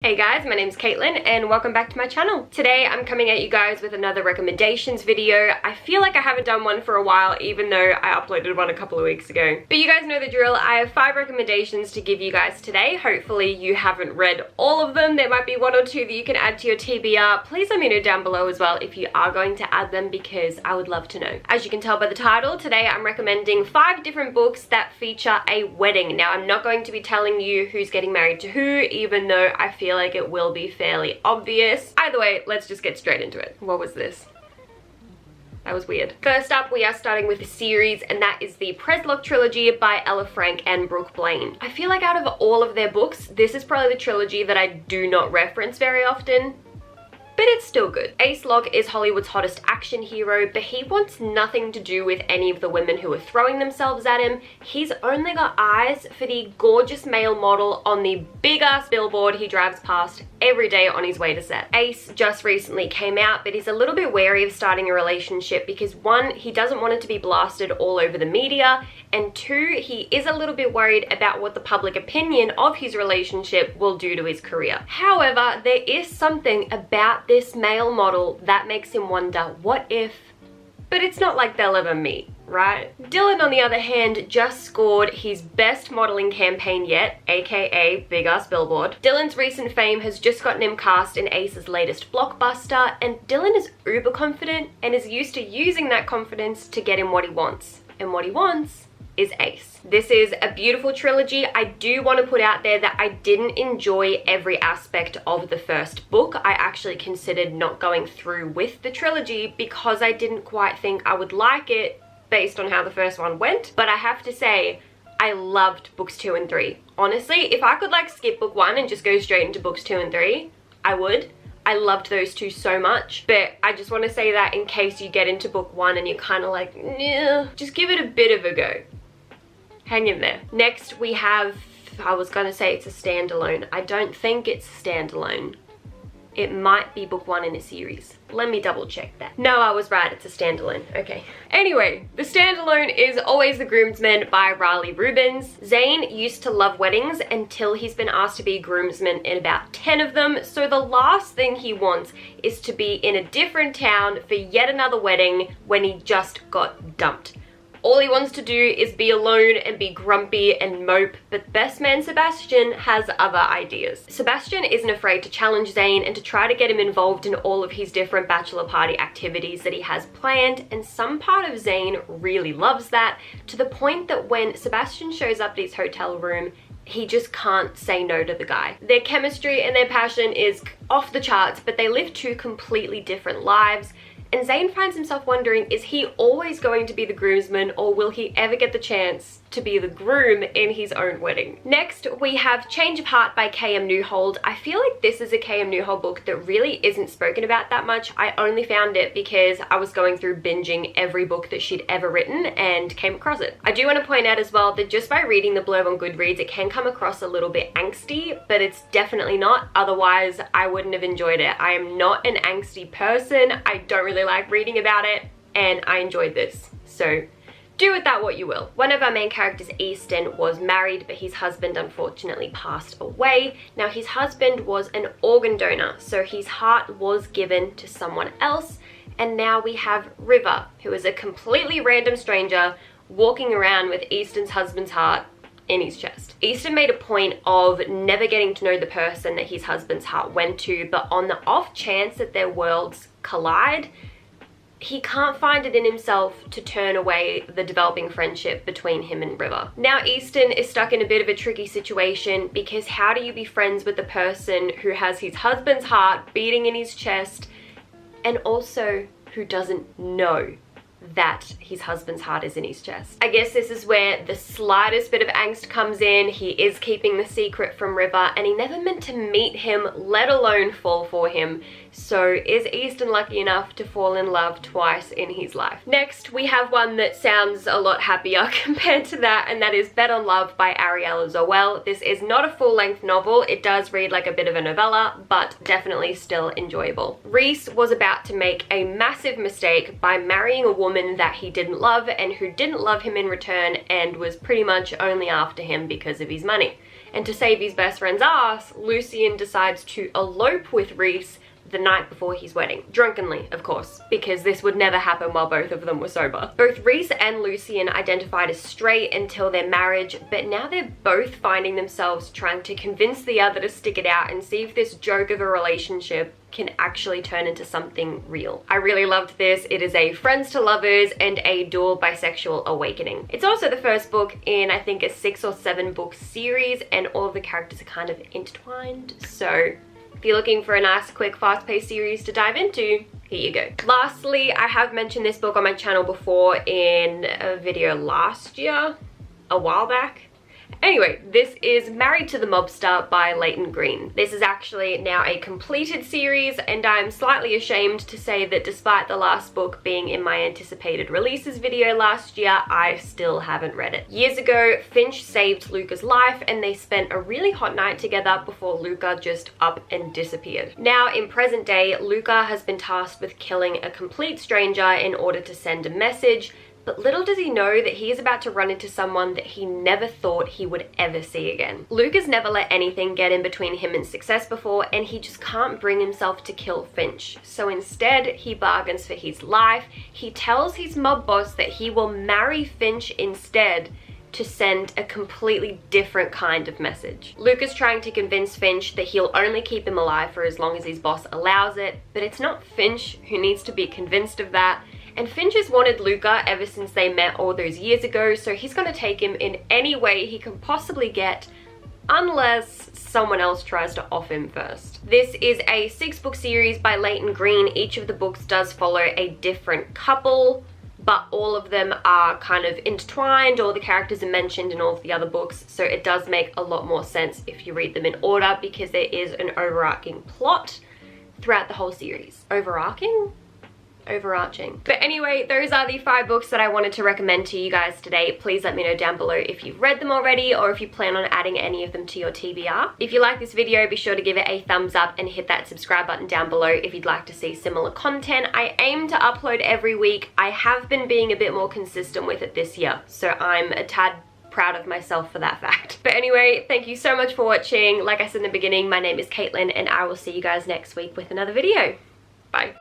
Hey guys, my name's Caitlin and welcome back to my channel. Today I'm coming at you guys with another recommendations video. I feel like I haven't done one for a while even though I uploaded one a couple of weeks ago. But you guys know the drill. I have 5 recommendations to give you guys today. Hopefully you haven't read all of them. There might be 1 or 2 that you can add to your TBR. Please let me know down below as well if you are going to add them because I would love to know. As you can tell by the title, today I'm recommending 5 different books that feature a wedding. Now I'm not going to be telling you who's getting married to who, even though I feel like it will be fairly obvious. Either way, let's just get straight into it. What was this? That was weird. First up, we are starting with a series, and that is the Preslock Trilogy by Ella Frank and Brooke Blaine. I feel like out of all of their books, this is probably the trilogy that I do not reference very often, but it's still good. Ace Locke is Hollywood's hottest action hero, but he wants nothing to do with any of the women who are throwing themselves at him. He's only got eyes for the gorgeous male model on the big-ass billboard he drives past every day on his way to set. Ace just recently came out, but he's a little bit wary of starting a relationship because 1, he doesn't want it to be blasted all over the media, and 2, he is a little bit worried about what the public opinion of his relationship will do to his career. However, there is something about this male model that makes him wonder, what if? But it's not like they'll ever meet, right? Dylan, on the other hand, just scored his best modeling campaign yet, aka Big Ass Billboard. Dylan's recent fame has just gotten him cast in Ace's latest blockbuster, and Dylan is uber confident and is used to using that confidence to get him what he wants. And what he wants is Ace. This is a beautiful trilogy. I do want to put out there that I didn't enjoy every aspect of the first book. I actually considered not going through with the trilogy because I didn't quite think I would like it based on how the first one went. But I have to say, I loved books 2 and 3. Honestly, if I could like skip book 1 and just go straight into books 2 and 3, I would. I loved those 2 so much, but I just want to say that in case you get into book 1 and you're kind of like, nah, just give it a bit of a go. Hang in there. Next we have, I was gonna say it's a standalone. I don't think it's a standalone. It might be book 1 in a series. Let me double check that. No, I was right, it's a standalone. Okay. Anyway, the standalone is Always the Groomsman by Riley Rubens. Zane used to love weddings until he's been asked to be groomsman in about 10 of them, so the last thing he wants is to be in a different town for yet another wedding when he just got dumped. All he wants to do is be alone and be grumpy and mope, but best man Sebastian has other ideas. Sebastian isn't afraid to challenge Zane and to try to get him involved in all of his different bachelor party activities that he has planned, and some part of Zane really loves that, to the point that when Sebastian shows up at his hotel room, he just can't say no to the guy. Their chemistry and their passion is off the charts, but they live 2 completely different lives. And Zane finds himself wondering, is he always going to be the groomsman, or will he ever get the chance to be the groom in his own wedding? Next, we have Change of Heart by K.M. Newhold. I feel like this is a K.M. Newhold book that really isn't spoken about that much. I only found it because I was going through binging every book that she'd ever written and came across it. I do want to point out as well that just by reading the blurb on Goodreads, it can come across a little bit angsty, but it's definitely not. Otherwise, I wouldn't have enjoyed it. I am not an angsty person. I don't really like reading about it, and I enjoyed this. So do with that what you will. One of our main characters, Easton, was married, but his husband unfortunately passed away. Now his husband was an organ donor, so his heart was given to someone else, and now we have River, who is a completely random stranger walking around with Easton's husband's heart in his chest. Easton made a point of never getting to know the person that his husband's heart went to, but on the off chance that their worlds collide, he can't find it in himself to turn away the developing friendship between him and River. Now Easton is stuck in a bit of a tricky situation because how do you be friends with the person who has his husband's heart beating in his chest and also who doesn't know that his husband's heart is in his chest? I guess this is where the slightest bit of angst comes in. He is keeping the secret from River, and he never meant to meet him, let alone fall for him. So is Easton lucky enough to fall in love twice in his life? Next, we have one that sounds a lot happier compared to that, and that is Bet on Love by Ariella Zoel. This is not a full-length novel. It does read like a bit of a novella, but definitely still enjoyable. Reese was about to make a massive mistake by marrying a woman woman that he didn't love and who didn't love him in return and was pretty much only after him because of his money. And to save his best friend's ass, Lucien decides to elope with RECS the night before his wedding. Drunkenly, of course, because this would never happen while both of them were sober. Both RECS and Lucien identified as straight until their marriage, but now they're both finding themselves trying to convince the other to stick it out and see if this joke of a relationship can actually turn into something real. I really loved this. It is a friends to lovers and a dual bisexual awakening. It's also the first book in, I think, a 6 or 7 book series, and all of the characters are kind of intertwined, so if you're looking for a nice, quick, fast-paced series to dive into, here you go. Lastly, I have mentioned this book on my channel before in a video last year, a while back. Anyway, this is Married to the Mobster by Leighton Green. This is actually now a completed series, and I'm slightly ashamed to say that despite the last book being in my anticipated releases video last year, I still haven't read it. Years ago, Finch saved Luca's life and they spent a really hot night together before Luca just up and disappeared. Now, in present day, Luca has been tasked with killing a complete stranger in order to send a message. But little does he know that he is about to run into someone that he never thought he would ever see again. Luke has never let anything get in between him and success before, and he just can't bring himself to kill Finch. So instead, he bargains for his life. He tells his mob boss that he will marry Finch instead to send a completely different kind of message. Luke is trying to convince Finch that he'll only keep him alive for as long as his boss allows it, but it's not Finch who needs to be convinced of that. And Finch has wanted Luca ever since they met all those years ago, so he's going to take him in any way he can possibly get, unless someone else tries to off him first. This is a 6-book series by Leighton Green. Each of the books does follow a different couple, but all of them are kind of intertwined. All the characters are mentioned in all of the other books, so it does make a lot more sense if you read them in order, because there is an overarching plot throughout the whole series. Overarching? Overarching. But anyway, those are the 5 books that I wanted to recommend to you guys today. Please let me know down below if you've read them already or if you plan on adding any of them to your TBR. If you like this video, be sure to give it a thumbs up and hit that subscribe button down below if you'd like to see similar content. I aim to upload every week. I have been being a bit more consistent with it this year, so I'm a tad proud of myself for that fact. But anyway, thank you so much for watching. Like I said in the beginning, my name is Caitlin, and I will see you guys next week with another video. Bye.